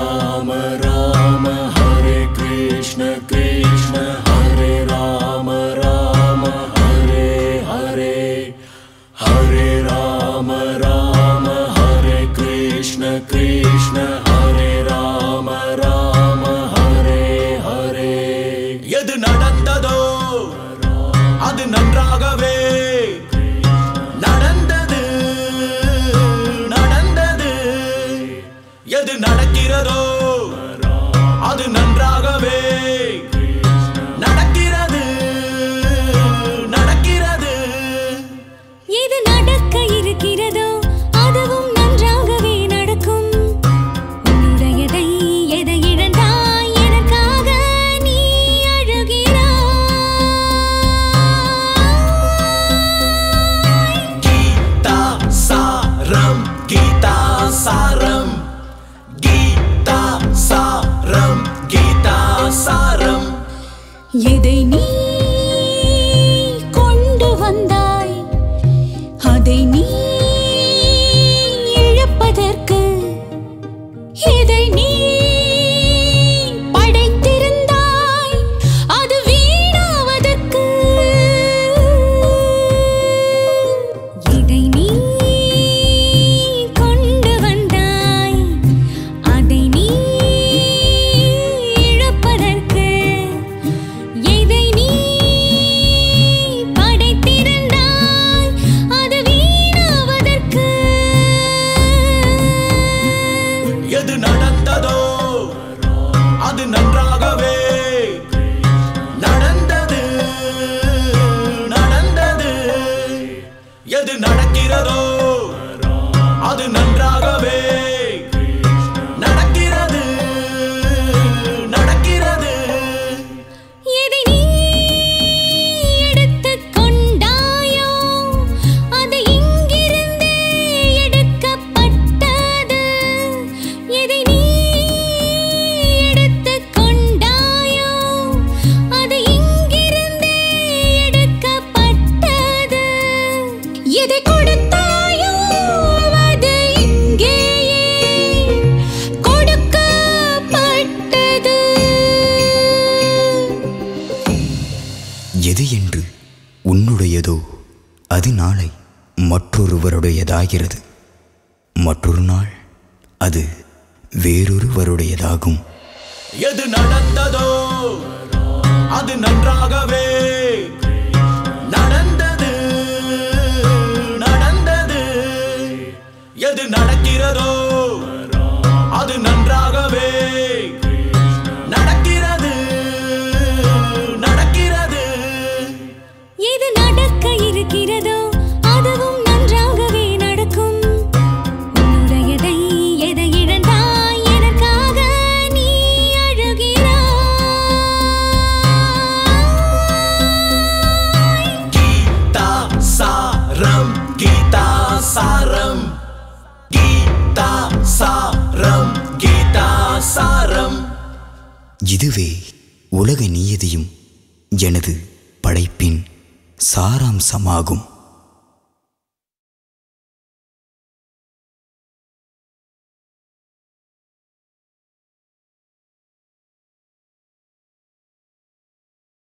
Rama Rama Hare Krishna Krishna Hare Rama Rama Hare Hare Hare Rama Rama Hare Krishna Krishna Hare Rama Rama Hare Hare எது நடந்ததோ அது நன்றாகவே நடந்தது நடந்தது எது நடக்கிறதோ அது நன்றாகவே நடக்கிறது நடக்கிறது எது நடக்க இருக்கிறதோ அதுவும் நன்றாகவே நடக்கும் உன்னுடையதை எதை இழந்தாய் எனக்காக நீ அழுகிறாய் கீதா சாரம் கீதா சாரம் கீதா சாரம் கீதா சாரம் எதை நீ கொண்டு வந்தாய் அதை நீ இழப்பதற்கு எதை நீ படைத்திருந்தாய் அது வீணாவதற்கு எதை நீ கொண்டு வந்தாய் அதை நீ இழப்பதற்கு எதை நீ படைத்திருந்தாய் அது வீணாவதற்கு எது நடந்ததோ அது நன்றாகவே நடந்தது நடந்தது எது நடக்கிறதோ அது நன்றாகவே நடக்கிறது நடக்கிறது எதை நீ எடுத்துக் கொண்டாயோ அது இங்கிருந்தே எடுக்கப்பட்டது எதை நீ எடுத்துக் கொண்டாயோ அது இங்கிருந்தே எடுக்கப்பட்டது எதை கொடுத்தாயோ அது இங்கேயே கொடுக்கப்பட்டது எது என்று உன்னுடையதோ அது நாளை மற்றொருவருடையதாகிறது மற்றொரு நாள் அது வேறொருவருடையதாகும் எது நடந்ததோ அது நன்றாகவே நடந்தது நடந்தது எது நடக்கிறதோ அது நன்றாகவே நடக்கிறது நடக்கிறது எது நடக்க இருக்கிறதோ அதுவும் நன்றாகவே நடக்கும் உன்னுடையதை எதை இழந்தாய் எனக்காக நீ அழுகிறாய் கீதா சாரம் கீதா சாரம் கீதா சாரம் கீதா சாரம் இதுவே உலக நியதியும் எனது படைப்பின் சாராம்சமாகும்.